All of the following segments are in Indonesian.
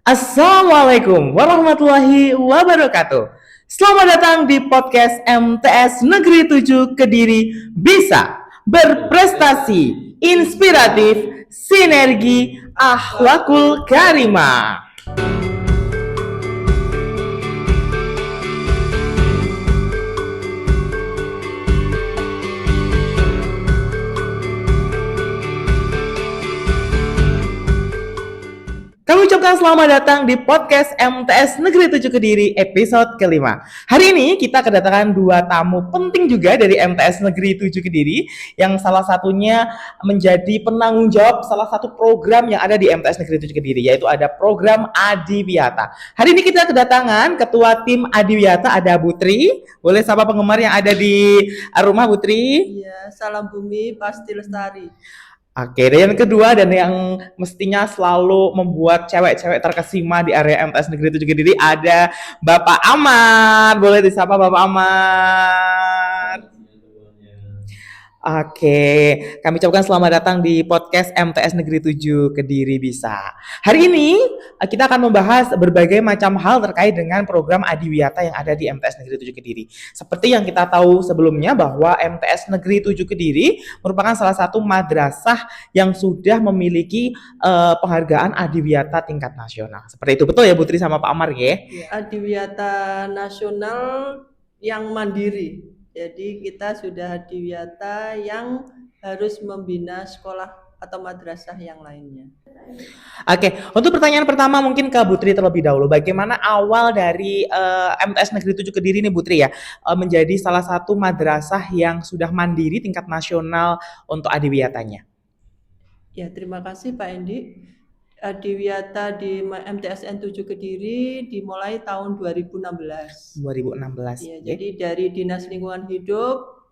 Assalamualaikum warahmatullahi wabarakatuh. Selamat datang di podcast MTS Negeri 7 Kediri Bisa Berprestasi Inspiratif Sinergi Akhlakul Karimah. Kami ucapkan selamat datang di podcast MTS Negeri 7 Kediri episode kelima. Hari ini kita kedatangan dua tamu penting juga dari MTS Negeri 7 Kediri yang salah satunya menjadi penanggung jawab salah satu program yang ada di MTS Negeri 7 Kediri, yaitu ada program Adiwiyata. Hari ini kita kedatangan ketua tim Adiwiyata, ada Putri. Boleh sapa penggemar yang ada di rumah, Putri? Iya, salam bumi pasti lestari. Oke, dan yang kedua dan yang mestinya selalu membuat cewek-cewek terkesima di area MTS Negeri 7 Kediri ada Bapak Ahmad. Boleh disapa Bapak Ahmad? Oke, kami ucapkan selamat datang di podcast MTS Negeri 7 Kediri Bisa. Hari ini kita akan membahas berbagai macam hal terkait dengan program Adiwiyata yang ada di MTS Negeri 7 Kediri. Seperti yang kita tahu sebelumnya bahwa MTS Negeri 7 Kediri merupakan salah satu madrasah yang sudah memiliki penghargaan Adiwiyata tingkat nasional. Seperti itu, betul ya Putri sama Pak Amar ya? Adiwiyata nasional yang mandiri. Jadi kita sudah Adiwiyata yang harus membina sekolah atau madrasah yang lainnya. Oke, untuk pertanyaan pertama mungkin ke Putri terlebih dahulu. Bagaimana awal dari MTS Negeri 7 Kediri ini Putri ya, menjadi salah satu madrasah yang sudah mandiri tingkat nasional untuk adiwiyatanya? Ya, terima kasih Pak Endi. Adiwiyata di MTSN 7 Kediri dimulai tahun 2016. 2016. Ya, jadi dari Dinas Lingkungan Hidup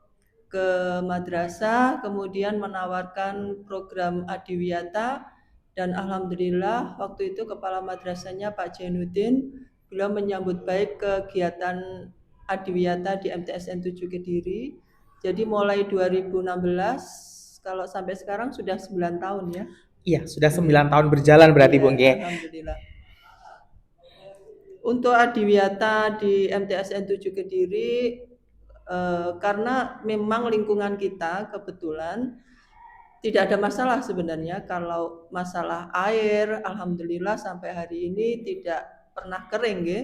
ke madrasah, kemudian menawarkan program Adiwiyata, dan alhamdulillah waktu itu kepala madrasahnya Pak Jainuddin, beliau menyambut baik kegiatan Adiwiyata di MTSN 7 Kediri. Jadi mulai 2016, kalau sampai sekarang sudah 9 tahun ya. Iya, sudah 9 tahun berjalan berarti Bu Nge. Alhamdulillah. Untuk Adiwiyata di MTSN 7 Kediri, karena memang lingkungan kita kebetulan tidak ada masalah sebenarnya. Kalau masalah air, alhamdulillah sampai hari ini tidak pernah kering ya,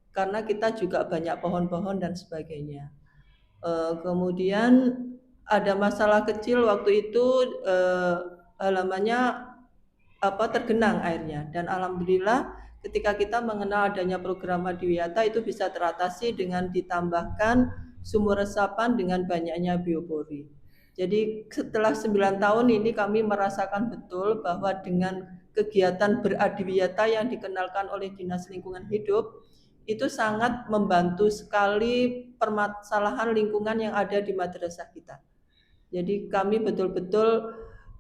karena kita juga banyak pohon-pohon dan sebagainya. Kemudian ada masalah kecil waktu itu, halamannya tergenang airnya, dan alhamdulillah ketika kita mengenal adanya program Adiwiyata itu bisa teratasi dengan ditambahkan sumur resapan dengan banyaknya biopori. Jadi setelah 9 tahun ini kami merasakan betul bahwa dengan kegiatan beradiwiyata yang dikenalkan oleh Dinas Lingkungan Hidup itu sangat membantu sekali permasalahan lingkungan yang ada di madrasah kita. Jadi kami betul-betul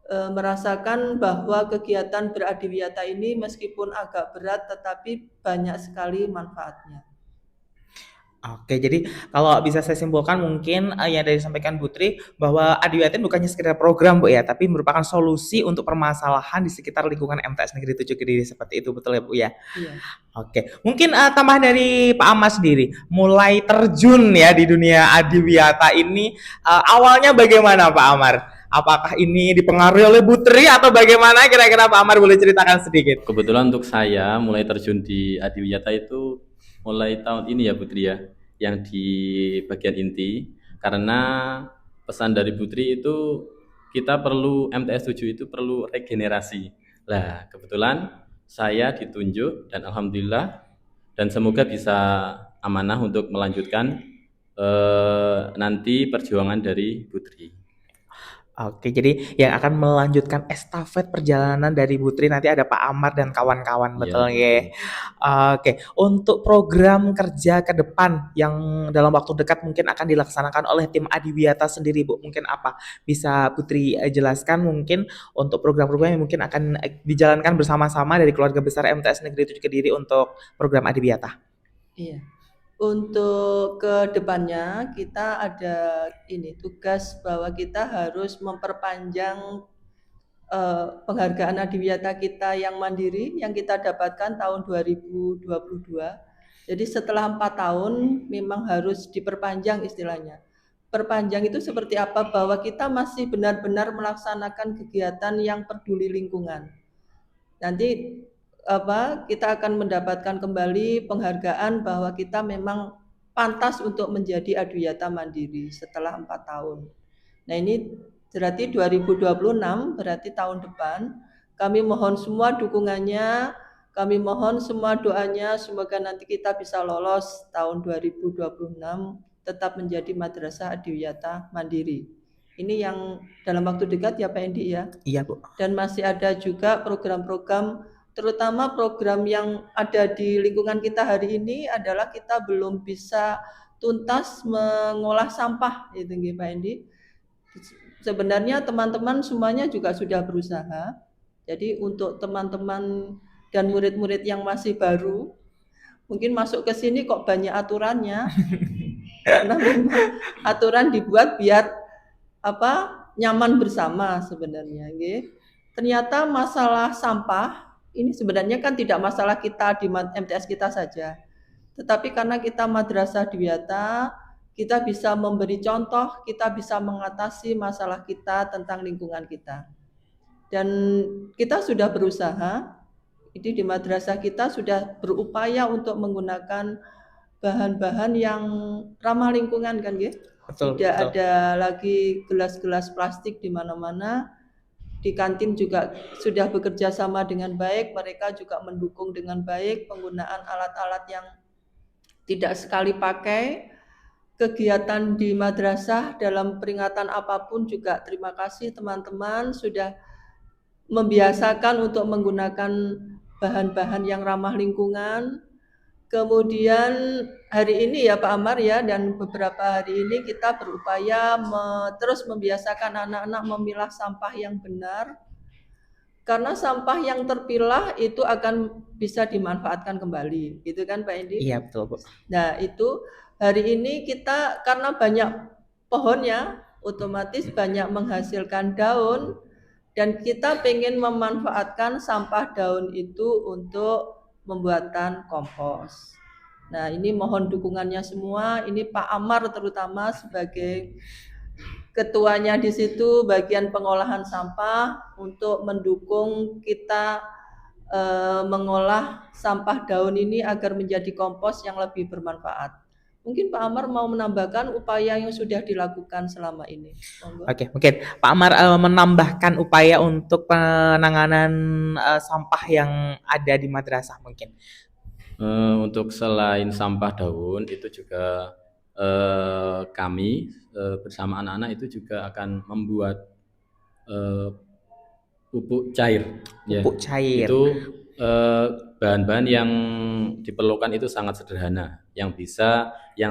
merasakan bahwa kegiatan beradiwiyata ini meskipun agak berat tetapi banyak sekali manfaatnya. Oke, jadi kalau bisa saya simpulkan mungkin yang dari disampaikan Putri bahwa Adiwiyata bukannya sekedar program Bu ya, tapi merupakan solusi untuk permasalahan di sekitar lingkungan MTS Negeri 7 Kediri, seperti itu betul ya Bu ya? Iya. Oke, mungkin tambahan dari Pak Ahmad sendiri, mulai terjun ya di dunia Adiwiyata ini awalnya bagaimana Pak Amar? Apakah ini dipengaruhi oleh Putri atau bagaimana, kira-kira Pak Amar boleh ceritakan sedikit? Kebetulan untuk saya mulai terjun di Adiwiyata itu mulai tahun ini ya Putri ya, yang di bagian inti, karena pesan dari Putri itu kita perlu, MTS 7 itu perlu regenerasi. Lah kebetulan saya ditunjuk dan alhamdulillah, dan semoga bisa amanah untuk melanjutkan nanti perjuangan dari Putri. Oke, jadi yang akan melanjutkan estafet perjalanan dari Putri nanti ada Pak Amar dan kawan-kawan, betul ya? Oke, untuk program kerja ke depan yang dalam waktu dekat mungkin akan dilaksanakan oleh tim Adiwiyata sendiri, Bu, mungkin apa? Bisa Putri jelaskan mungkin untuk program-program yang mungkin akan dijalankan bersama-sama dari keluarga besar MTS Negeri 7 Kediri untuk program Adiwiyata? Iya. Untuk ke depannya kita ada tugas bahwa kita harus memperpanjang penghargaan Adiwiyata kita yang mandiri yang kita dapatkan tahun 2022. Jadi setelah 4 tahun memang harus diperpanjang istilahnya. Perpanjang itu seperti apa? Bahwa kita masih benar-benar melaksanakan kegiatan yang peduli lingkungan. Nanti kita akan mendapatkan kembali penghargaan bahwa kita memang pantas untuk menjadi Adiwiyata mandiri setelah 4 tahun. Nah ini berarti 2026, berarti tahun depan, kami mohon semua dukungannya, kami mohon semua doanya, semoga nanti kita bisa lolos tahun 2026, tetap menjadi Madrasah Adiwiyata Mandiri. Ini yang dalam waktu dekat ya Pak Endi ya. Iya Bu. Dan masih ada juga program-program, terutama program yang ada di lingkungan kita hari ini adalah kita belum bisa tuntas mengolah sampah, itu Pak Endi. Sebenarnya teman-teman semuanya juga sudah berusaha. Jadi untuk teman-teman dan murid-murid yang masih baru, mungkin masuk ke sini kok banyak aturannya. Karena memang aturan dibuat biar nyaman bersama sebenarnya. Ternyata masalah sampah ini sebenarnya kan tidak masalah kita di MTS kita saja. Tetapi karena kita Madrasah Adiwiyata, kita bisa memberi contoh, kita bisa mengatasi masalah kita tentang lingkungan kita. Dan kita sudah berusaha, ini di madrasah kita sudah berupaya untuk menggunakan bahan-bahan yang ramah lingkungan kan ya. Tidak ada lagi gelas-gelas plastik di mana-mana. Di kantin juga sudah bekerja sama dengan baik, mereka juga mendukung dengan baik penggunaan alat-alat yang tidak sekali pakai. Kegiatan di madrasah dalam peringatan apapun juga terima kasih teman-teman sudah membiasakan untuk menggunakan bahan-bahan yang ramah lingkungan. Kemudian hari ini ya Pak Amar ya, dan beberapa hari ini kita berupaya terus membiasakan anak-anak memilah sampah yang benar. Karena sampah yang terpilah itu akan bisa dimanfaatkan kembali, gitu kan Pak Endi? Iya betul Bu. Nah itu hari ini kita karena banyak pohonnya, otomatis banyak menghasilkan daun, dan kita pengen memanfaatkan sampah daun itu untuk pembuatan kompos. Nah ini mohon dukungannya semua, ini Pak Amar terutama sebagai ketuanya di situ bagian pengolahan sampah untuk mendukung kita mengolah sampah daun ini agar menjadi kompos yang lebih bermanfaat. Mungkin Pak Amar mau menambahkan upaya yang sudah dilakukan selama ini. Oke, mungkin Pak Amar menambahkan upaya untuk penanganan sampah yang ada di madrasah mungkin. Untuk selain sampah daun itu juga kami bersama anak-anak itu juga akan membuat pupuk cair. Pupuk cair. Itu bahan-bahan yang diperlukan itu sangat sederhana, yang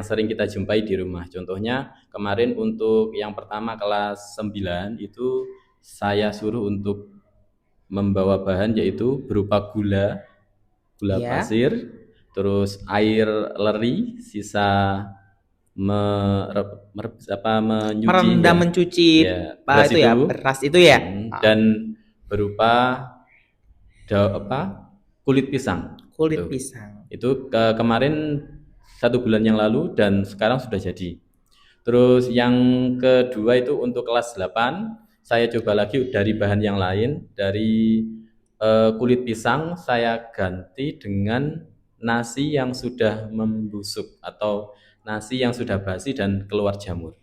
sering kita jumpai di rumah. Contohnya kemarin untuk yang pertama kelas 9 itu saya suruh untuk membawa bahan yaitu berupa gula pasir, terus air leri, sisa mencuci beras itu ya, dan berupa kulit pisang. Itu kemarin 1 bulan yang lalu dan sekarang sudah jadi. Terus yang kedua itu untuk kelas 8 saya coba lagi dari bahan yang lain, dari kulit pisang saya ganti dengan nasi yang sudah membusuk atau nasi yang sudah basi dan keluar jamur,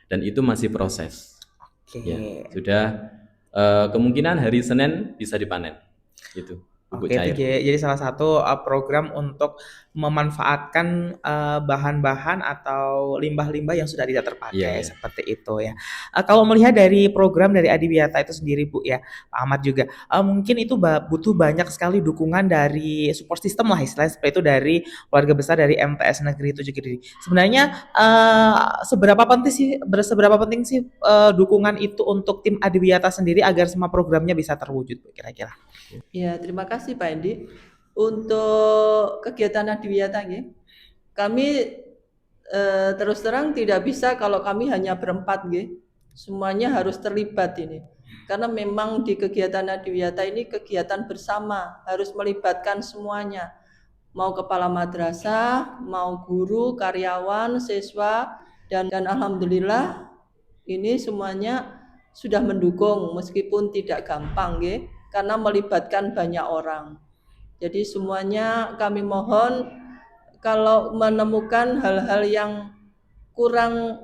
dan itu masih proses. Sudah kemungkinan hari Senin bisa dipanen gitu. Jadi salah satu program untuk memanfaatkan bahan-bahan atau limbah-limbah yang sudah tidak terpakai, seperti itu ya. Kalau melihat dari program dari Adiwiyata itu sendiri Bu ya, Pak Ahmad juga, mungkin itu butuh banyak sekali dukungan dari support system lah istilahnya seperti itu dari keluarga besar dari MTS Negeri 7 Kediri. Sebenarnya seberapa penting sih dukungan itu untuk tim Adiwiyata sendiri agar semua programnya bisa terwujud Bu kira-kira? Ya, terima kasih Pak Endi. Untuk kegiatan Adiwiyata kami terus terang tidak bisa kalau kami hanya berempat semuanya harus terlibat ini. Karena memang di kegiatan Adiwiyata ini kegiatan bersama, harus melibatkan semuanya. Mau kepala madrasah, mau guru, karyawan, siswa, dan alhamdulillah ini semuanya sudah mendukung meskipun tidak gampang ya, karena melibatkan banyak orang. Jadi semuanya kami mohon kalau menemukan hal-hal yang kurang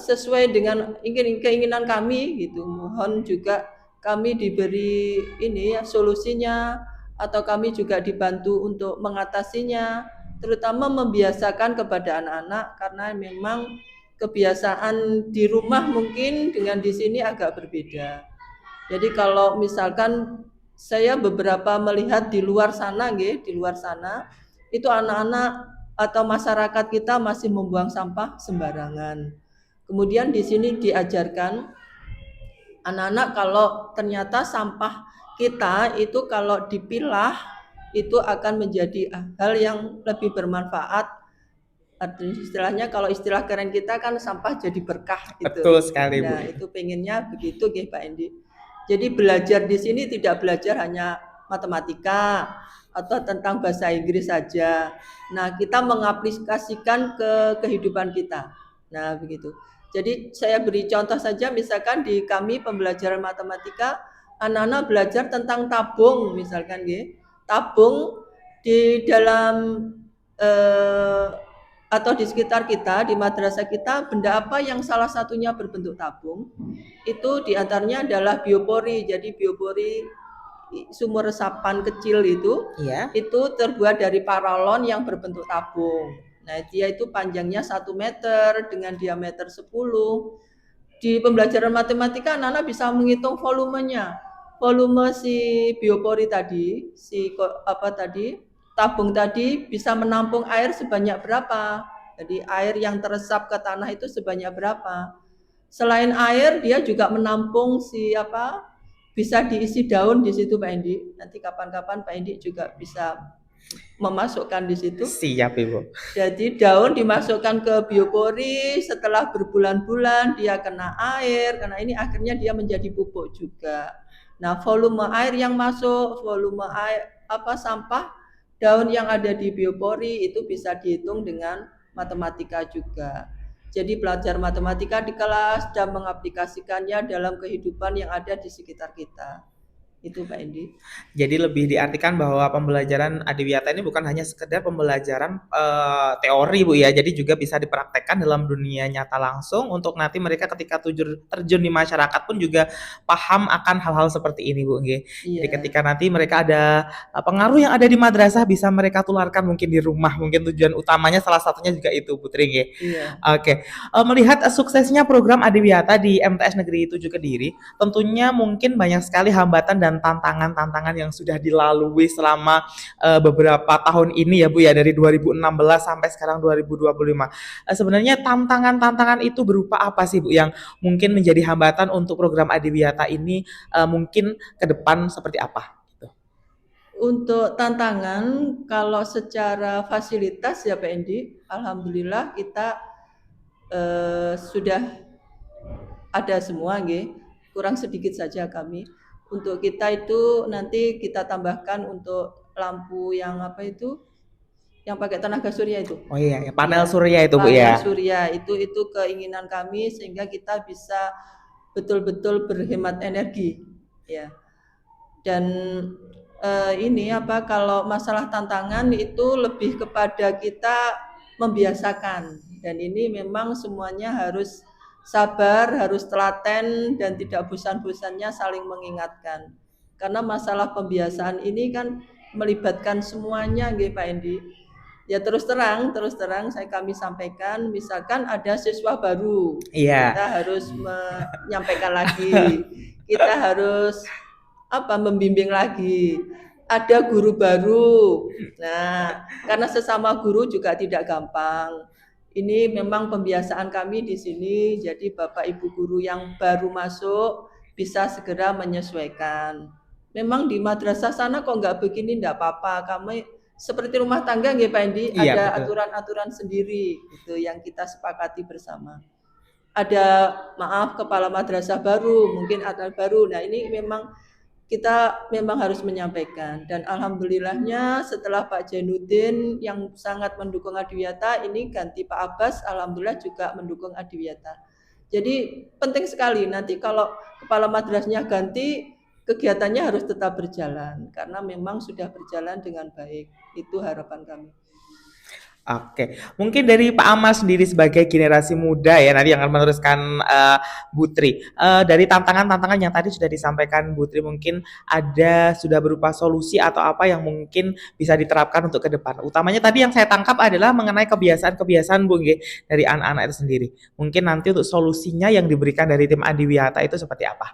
sesuai dengan keinginan kami gitu, mohon juga kami diberi ini ya solusinya, atau kami juga dibantu untuk mengatasinya, terutama membiasakan kepada anak-anak karena memang kebiasaan di rumah mungkin dengan di sini agak berbeda. Jadi kalau misalkan saya beberapa melihat di luar sana itu anak-anak atau masyarakat kita masih membuang sampah sembarangan. Kemudian di sini diajarkan anak-anak kalau ternyata sampah kita itu kalau dipilah itu akan menjadi hal yang lebih bermanfaat. Istilahnya kalau istilah keren kita kan sampah jadi berkah gitu. Betul sekali, Bu. Nah, itu pengennya begitu Pak Endi. Jadi belajar di sini tidak belajar hanya matematika atau tentang bahasa Inggris saja. Nah, kita mengaplikasikan ke kehidupan kita. Nah, begitu. Jadi saya beri contoh saja, misalkan di kami pembelajaran matematika, anak-anak belajar tentang tabung, misalkan tabung di dalam atau di sekitar kita, di madrasah kita, benda apa yang salah satunya berbentuk tabung, itu diantaranya adalah biopori. Jadi biopori sumur resapan kecil itu terbuat dari paralon yang berbentuk tabung. Nah, dia itu panjangnya 1 meter dengan diameter 10. Di pembelajaran matematika anak-anak bisa menghitung volumenya. Volume si biopori tadi, tabung tadi bisa menampung air sebanyak berapa. Jadi air yang teresap ke tanah itu sebanyak berapa. Selain air, dia juga menampung bisa diisi daun di situ Pak Endi. Nanti kapan-kapan Pak Endi juga bisa memasukkan di situ. Siap, Ibu. Jadi daun dimasukkan ke biopori, setelah berbulan-bulan dia kena air, karena ini akhirnya dia menjadi pupuk juga. Nah, volume air yang masuk, volume air sampah daun yang ada di biopori itu bisa dihitung dengan matematika juga. Jadi belajar matematika di kelas dan mengaplikasikannya dalam kehidupan yang ada di sekitar kita. Itu Pak Endi. Jadi lebih diartikan bahwa pembelajaran Adiwiyata ini bukan hanya sekedar pembelajaran teori, Bu ya. Jadi juga bisa dipraktekkan dalam dunia nyata langsung untuk nanti mereka ketika terjun di masyarakat pun juga paham akan hal-hal seperti ini, Bu. Iya. Jadi ketika nanti mereka ada pengaruh yang ada di madrasah bisa mereka tularkan mungkin di rumah. Mungkin tujuan utamanya salah satunya juga itu, Putri. Iya. Oke. Melihat suksesnya program Adiwiyata di MTS Negeri 7 Kediri, tentunya mungkin banyak sekali hambatan dan tantangan-tantangan yang sudah dilalui selama beberapa tahun ini ya Bu ya, dari 2016 sampai sekarang 2025. Sebenarnya tantangan-tantangan itu berupa apa sih Bu yang mungkin menjadi hambatan untuk program Adiwiyata ini mungkin ke depan seperti apa? Untuk tantangan kalau secara fasilitas ya Pak Endi, alhamdulillah kita sudah ada semua kurang sedikit saja kami. Untuk kita itu nanti kita tambahkan untuk lampu yang yang pakai tenaga surya itu. Oh iya, panel surya itu Bu ya. Panel surya itu keinginan kami sehingga kita bisa betul-betul berhemat energi ya. Dan kalau masalah tantangan itu lebih kepada kita membiasakan, dan ini memang semuanya harus sabar, harus telaten dan tidak bosan-bosannya saling mengingatkan. Karena masalah pembiasaan ini kan melibatkan semuanya Pak Endi. Ya terus terang kami sampaikan, misalkan ada siswa baru, kita harus menyampaikan lagi, kita harus membimbing lagi. Ada guru baru. Nah, karena sesama guru juga tidak gampang. Ini memang pembiasaan kami di sini, jadi Bapak Ibu guru yang baru masuk bisa segera menyesuaikan. Memang di madrasah sana kok nggak begini, nggak apa-apa. Kami seperti rumah tangga Pak Endi, ada aturan-aturan sendiri itu yang kita sepakati bersama. ada maaf kepala madrasah baru, mungkin ada baru. Nah, ini memang kita memang harus menyampaikan, dan alhamdulillahnya setelah Pak Jainuddin yang sangat mendukung Adiwiyata, ini ganti Pak Abbas, alhamdulillah juga mendukung Adiwiyata. Jadi penting sekali nanti kalau kepala madrasahnya ganti, kegiatannya harus tetap berjalan karena memang sudah berjalan dengan baik. Itu harapan kami. Oke, mungkin dari Pak Amal sendiri sebagai generasi muda ya nanti yang akan meneruskan Bu Tri. Dari tantangan-tantangan yang tadi sudah disampaikan Bu Tri, mungkin ada sudah berupa solusi atau apa yang mungkin bisa diterapkan untuk ke depan. Utamanya tadi yang saya tangkap adalah mengenai kebiasaan-kebiasaan Bu Nggih, dari anak-anak itu sendiri. Mungkin nanti untuk solusinya yang diberikan dari tim Adiwiyata itu seperti apa?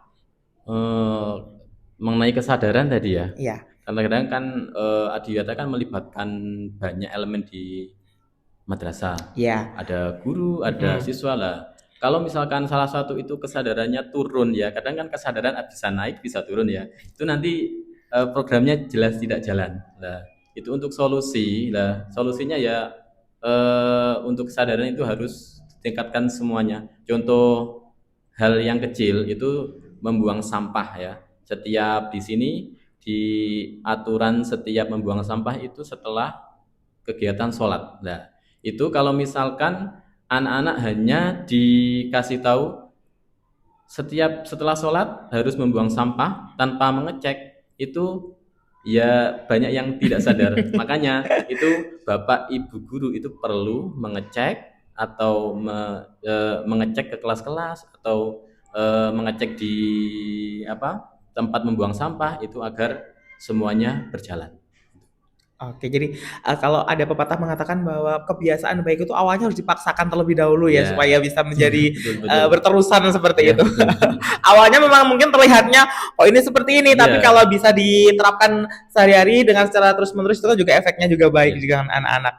Mengenai kesadaran tadi ya. Iya, Kadang-kadang kan Adiwiyata kan melibatkan banyak elemen di madrasah. iya. Ada guru, ada siswa lah. Kalau misalkan salah satu itu kesadarannya turun ya, kadang kan kesadaran bisa naik, bisa turun ya. Itu nanti programnya jelas tidak jalan. Lah, itu untuk solusi. Lah, solusinya ya untuk kesadaran itu harus ditingkatkan semuanya. Contoh hal yang kecil itu membuang sampah ya. Setiap di sini di aturan setiap membuang sampah itu setelah kegiatan sholat. Nah, itu kalau misalkan anak-anak hanya dikasih tahu setelah sholat harus membuang sampah tanpa mengecek, itu ya banyak yang tidak sadar. Makanya itu Bapak Ibu guru itu perlu mengecek atau mengecek ke kelas-kelas atau mengecek di tempat membuang sampah itu agar semuanya berjalan. Oke, jadi kalau ada pepatah mengatakan bahwa kebiasaan baik itu awalnya harus dipaksakan terlebih dahulu ya Ya, supaya bisa menjadi betul betul. berterusan seperti Ya, itu. betul. Awalnya memang mungkin terlihatnya oh ini seperti ini, tapi Iya, kalau bisa diterapkan sehari-hari dengan secara terus-menerus itu kan juga efeknya juga baik iya. dengan anak-anak.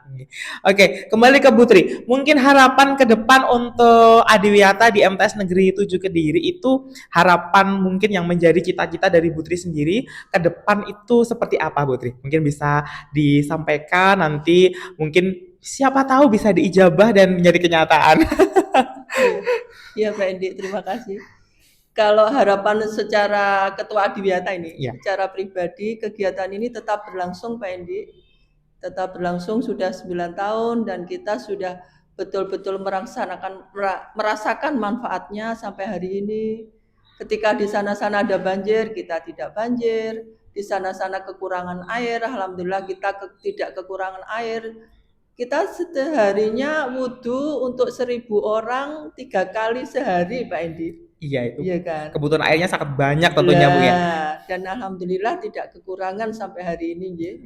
Oke, kembali ke Putri. Mungkin harapan ke depan untuk Adiwiyata di MTS Negeri 7 Kediri itu harapan mungkin yang menjadi cita-cita dari Putri sendiri ke depan itu seperti apa, Putri? Mungkin bisa disampaikan nanti mungkin siapa tahu bisa diijabah dan menjadi kenyataan. Iya, Pak Endi, terima kasih. Kalau harapan secara Ketua Adiwiyata ini, Iya. secara pribadi kegiatan ini tetap berlangsung, Pak Endi. Tetap berlangsung sudah 9 tahun dan kita sudah betul-betul merasakan manfaatnya sampai hari ini. Ketika di sana-sana ada banjir, kita tidak banjir. Di sana-sana kekurangan air, alhamdulillah kita tidak kekurangan air. Kita seharinya wudhu untuk 1.000 orang 3 kali sehari, Pak Endi. Iya itu. Iya kan? Kebutuhan airnya sangat banyak tentunya Bu ya. Dan alhamdulillah tidak kekurangan sampai hari ini ya.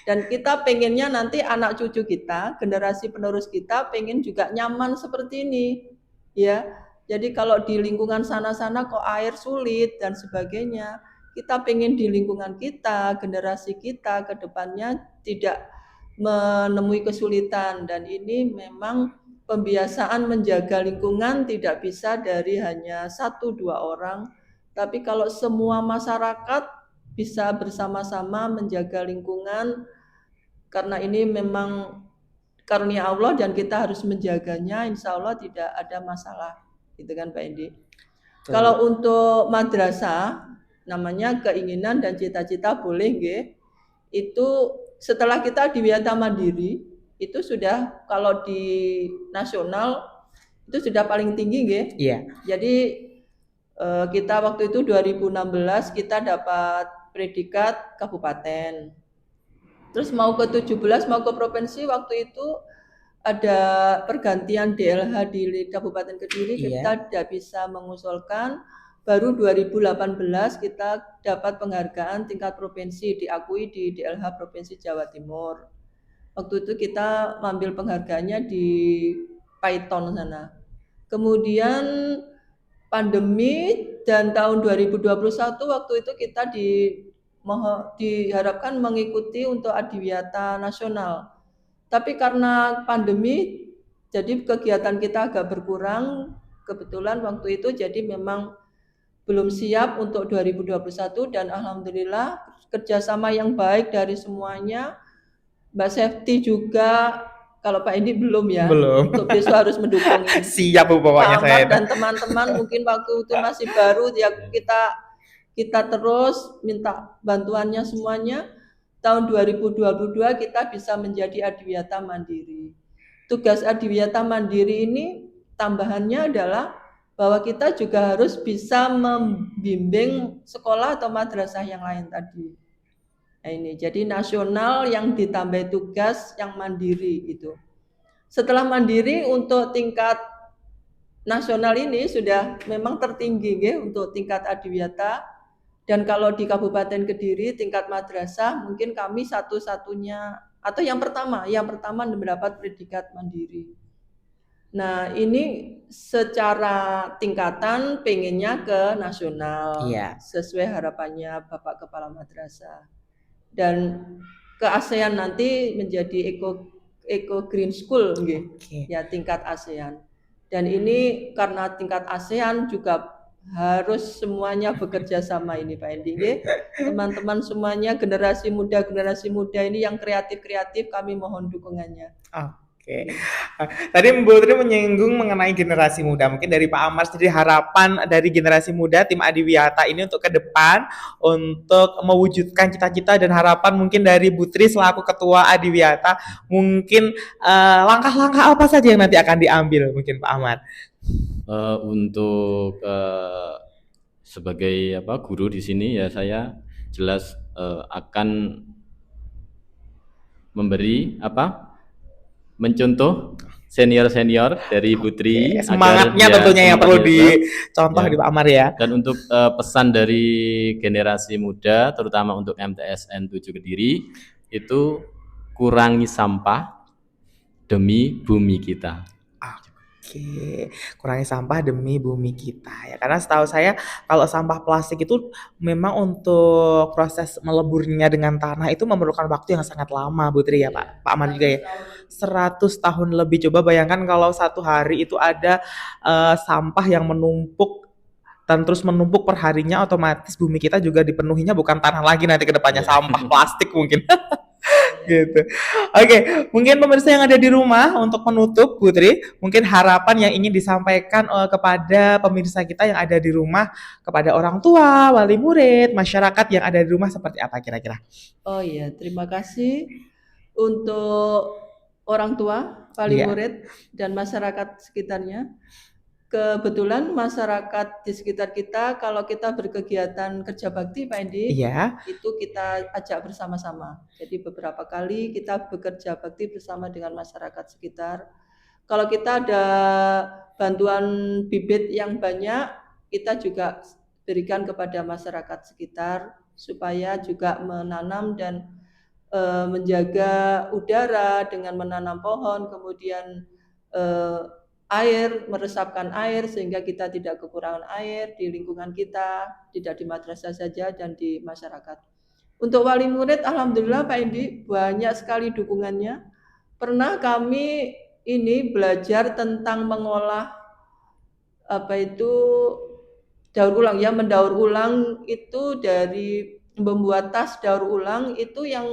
Dan kita pengennya nanti anak cucu kita, generasi penerus kita pengen juga nyaman seperti ini. Ya. Jadi kalau di lingkungan sana-sana kok air sulit dan sebagainya, kita pengen di lingkungan kita, generasi kita ke depannya tidak menemui kesulitan, dan ini memang pembiasaan menjaga lingkungan tidak bisa dari hanya 1-2 orang, tapi kalau semua masyarakat bisa bersama-sama menjaga lingkungan, karena ini memang karunia Allah dan kita harus menjaganya, insya Allah tidak ada masalah, gitu kan Pak Endi. Kalau untuk madrasah, namanya keinginan dan cita-cita boleh nggih. Itu setelah kita di Wiyata Mandiri, itu sudah kalau di nasional itu sudah paling tinggi nggih. Iya. Jadi kita waktu itu 2016 kita dapat predikat kabupaten. Terus mau ke 17 mau ke provinsi, waktu itu ada pergantian DLH di Kabupaten Kediri, kita tidak bisa mengusulkan. Baru 2018 kita dapat penghargaan tingkat provinsi, diakui di DLH Provinsi Jawa Timur. Waktu itu kita ambil penghargaannya di Python sana. Kemudian pandemi dan tahun 2021 waktu itu kita diharapkan mengikuti untuk Adiwiyata Nasional. Tapi karena pandemi, jadi kegiatan kita agak berkurang. Kebetulan waktu itu jadi memang belum siap untuk 2021, dan alhamdulillah kerjasama yang baik dari semuanya. Mbak Sefti juga kalau Pak Indi belum ya. Belum. Untuk besok harus mendukung ini. Siap Bu Pak pokoknya saya Amar itu. dan teman-teman mungkin waktu itu masih baru ya, kita terus minta bantuannya semuanya. Tahun 2022 kita bisa menjadi adiwiyata mandiri. Tugas adiwiyata mandiri ini tambahannya adalah bahwa kita juga harus bisa membimbing sekolah atau madrasah yang lain tadi. Nah ini jadi nasional yang ditambah tugas yang mandiri itu. Setelah mandiri untuk tingkat nasional ini sudah memang tertinggi ya, untuk tingkat adiwiyata. Dan kalau di Kabupaten Kediri tingkat madrasah mungkin kami satu-satunya atau yang pertama mendapat predikat mandiri. Nah ini secara tingkatan pengennya ke nasional, sesuai harapannya Bapak Kepala Madrasah. Dan ke ASEAN nanti menjadi Eco Green School ya, tingkat ASEAN. Dan ini karena tingkat ASEAN juga harus semuanya bekerja sama ini Pak Endi. Teman-teman semuanya generasi muda ini yang kreatif kami mohon dukungannya. Oke. Tadi Mbak Putri menyinggung mengenai generasi muda. Mungkin dari Pak Amar sendiri harapan dari generasi muda tim Adiwiyata ini untuk ke depan untuk mewujudkan cita-cita dan harapan mungkin dari Putri selaku ketua Adiwiyata, mungkin langkah-langkah apa saja yang nanti akan diambil mungkin Pak Amar? Untuk sebagai guru di sini ya saya jelas akan memberi mencontoh senior dari Putri. Semangatnya agar tentunya yang perlu dicontoh di Pak Amar ya. Dan untuk pesan dari generasi muda terutama untuk MTSN 7 Kediri itu kurangi sampah demi bumi kita. Oke, kurangi sampah demi bumi kita ya. Karena setahu saya kalau sampah plastik itu memang untuk proses meleburnya dengan tanah itu memerlukan waktu yang sangat lama, Bu Tri ya Pak Amar juga ya. 100 tahun lebih. Coba bayangkan kalau satu hari itu ada sampah yang menumpuk dan terus menumpuk perharinya, otomatis bumi kita juga dipenuhinya bukan tanah lagi nanti ke depannya, sampah plastik mungkin. Gitu. Oke, mungkin pemirsa yang ada di rumah untuk menutup, Putri, mungkin harapan yang ingin disampaikan kepada pemirsa kita yang ada di rumah, kepada orang tua, wali murid, masyarakat yang ada di rumah seperti apa kira-kira? Oh iya, terima kasih untuk orang tua, wali murid dan masyarakat sekitarnya. Kebetulan masyarakat di sekitar kita kalau kita berkegiatan kerja bakti Pak Endi, itu kita ajak bersama-sama. Jadi beberapa kali kita bekerja bakti bersama dengan masyarakat sekitar. Kalau kita ada bantuan bibit yang banyak, kita juga berikan kepada masyarakat sekitar supaya juga menanam dan menjaga udara dengan menanam pohon, kemudian air, meresapkan air sehingga kita tidak kekurangan air di lingkungan kita, tidak di madrasah saja dan di masyarakat. Untuk wali murid, alhamdulillah Pak Indi banyak sekali dukungannya. Pernah kami ini belajar tentang mengolah daur ulang ya, mendaur ulang itu dari membuat tas daur ulang itu yang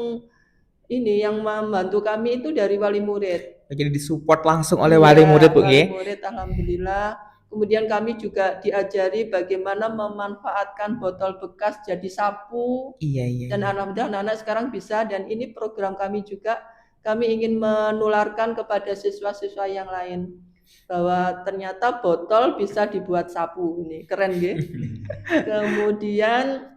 membantu kami itu dari wali murid. Jadi disupport langsung oleh wali murid Bu ya. Wali murid alhamdulillah. Kemudian kami juga diajari bagaimana memanfaatkan botol bekas jadi sapu. Dan alhamdulillah anak-anak sekarang bisa, dan ini program kami juga, kami ingin menularkan kepada siswa-siswa yang lain bahwa ternyata botol bisa dibuat sapu. Ini keren ya. Kemudian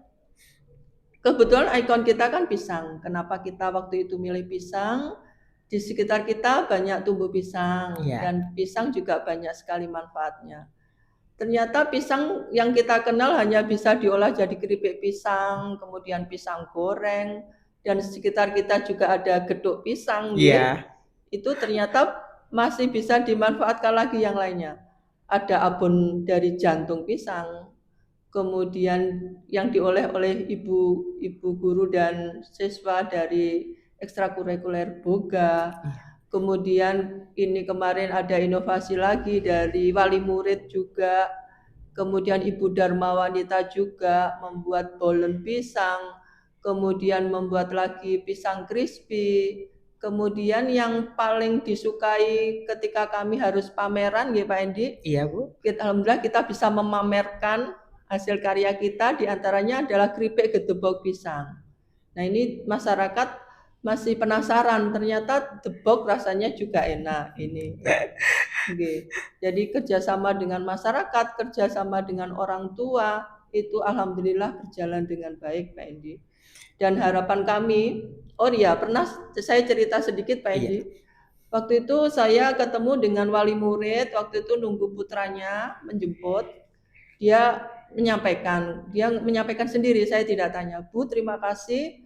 kebetulan ikon kita kan pisang. Kenapa kita waktu itu milih pisang? Di sekitar kita banyak tumbuh pisang, dan pisang juga banyak sekali manfaatnya. Ternyata pisang yang kita kenal hanya bisa diolah jadi keripik pisang, kemudian pisang goreng, dan di sekitar kita juga ada gedok pisang. Itu ternyata masih bisa dimanfaatkan lagi yang lainnya. Ada abon dari jantung pisang, kemudian yang diolah oleh ibu guru dan siswa dari ekstrakurikuler boga. Kemudian ini kemarin ada inovasi lagi dari wali murid juga. Kemudian Ibu Dharma Wanita juga membuat bolen pisang. Kemudian membuat lagi pisang crispy. Kemudian yang paling disukai ketika kami harus pameran, nggih Pak Endi. Iya, Bu. Alhamdulillah kita bisa memamerkan hasil karya kita, diantaranya adalah keripik gedebok pisang. Nah ini masyarakat masih penasaran, ternyata debok rasanya juga enak ini. Okay. Jadi kerjasama dengan masyarakat, kerjasama dengan orang tua, itu alhamdulillah berjalan dengan baik Pak Endi. Dan harapan kami, oh iya pernah saya cerita sedikit Pak Endi. Waktu itu saya ketemu dengan wali murid, waktu itu nunggu putranya menjemput, dia menyampaikan sendiri, saya tidak tanya, Bu terima kasih,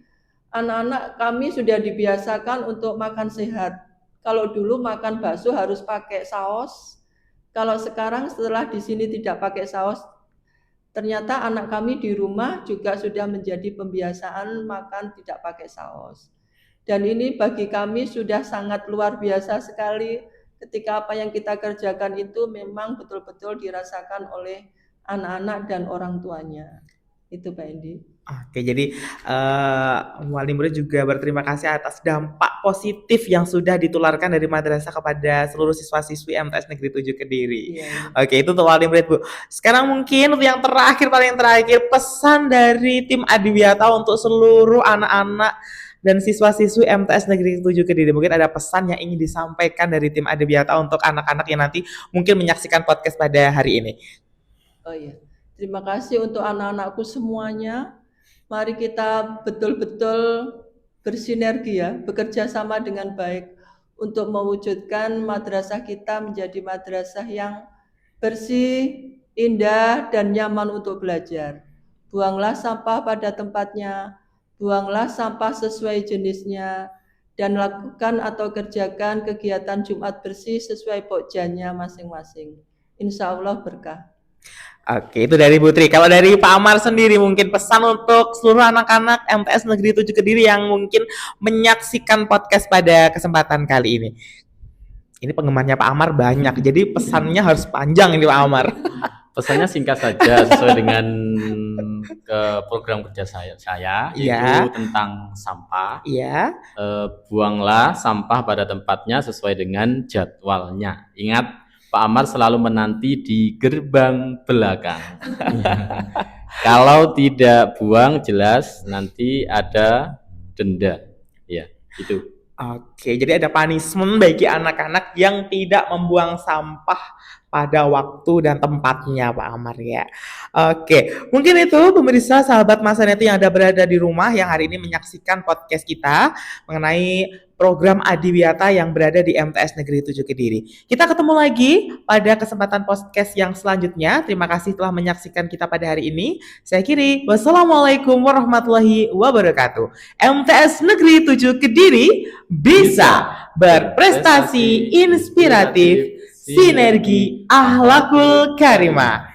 anak-anak kami sudah dibiasakan untuk makan sehat. Kalau dulu makan bakso harus pakai saus, kalau sekarang setelah di sini tidak pakai saus, ternyata anak kami di rumah juga sudah menjadi pembiasaan makan tidak pakai saus. Dan ini bagi kami sudah sangat luar biasa sekali ketika apa yang kita kerjakan itu memang betul-betul dirasakan oleh anak-anak dan orang tuanya. Itu Pak Endi. Oke, jadi wali murid juga berterima kasih atas dampak positif yang sudah ditularkan dari madrasah kepada seluruh siswa-siswi MTS Negeri 7 Kediri. Iya. Oke, itu untuk wali murid, Bu. Sekarang mungkin untuk yang paling terakhir, pesan dari tim Adiwiyata untuk seluruh anak-anak dan siswa-siswi MTS Negeri 7 Kediri. Mungkin ada pesan yang ingin disampaikan dari tim Adiwiyata untuk anak-anak yang nanti mungkin menyaksikan podcast pada hari ini. Oh iya, terima kasih untuk anak-anakku semuanya. Mari kita betul-betul bersinergi ya, bekerja sama dengan baik untuk mewujudkan madrasah kita menjadi madrasah yang bersih, indah, dan nyaman untuk belajar. Buanglah sampah pada tempatnya, buanglah sampah sesuai jenisnya, dan lakukan atau kerjakan kegiatan Jumat bersih sesuai pokjannya masing-masing. Insya Allah berkah. Oke, itu dari Putri. Kalau dari Pak Amar sendiri mungkin pesan untuk seluruh anak-anak MTS Negeri 7 Kediri yang mungkin menyaksikan podcast pada kesempatan kali ini. Ini penggemarnya Pak Amar banyak, jadi pesannya harus panjang ini Pak Amar. Pesannya singkat saja sesuai dengan program kerja saya yaitu tentang sampah. Iya. Buanglah sampah pada tempatnya sesuai dengan jadwalnya. Ingat, Pak Amar selalu menanti di gerbang belakang. Kalau tidak buang jelas nanti ada denda. Ya, itu. Oke, jadi ada punishment bagi anak-anak yang tidak membuang sampah pada waktu dan tempatnya Pak Amar ya. Oke, mungkin itu pemirsa sahabat Masa Netu yang ada berada di rumah yang hari ini menyaksikan podcast kita mengenai program Adiwiyata yang berada di MTS Negeri 7 Kediri. Kita ketemu lagi pada kesempatan podcast yang selanjutnya. Terima kasih telah menyaksikan kita pada hari ini. Saya Kiri. Wassalamualaikum warahmatullahi wabarakatuh. MTS Negeri 7 Kediri bisa berprestasi inspiratif, sinergi akhlakul karimah.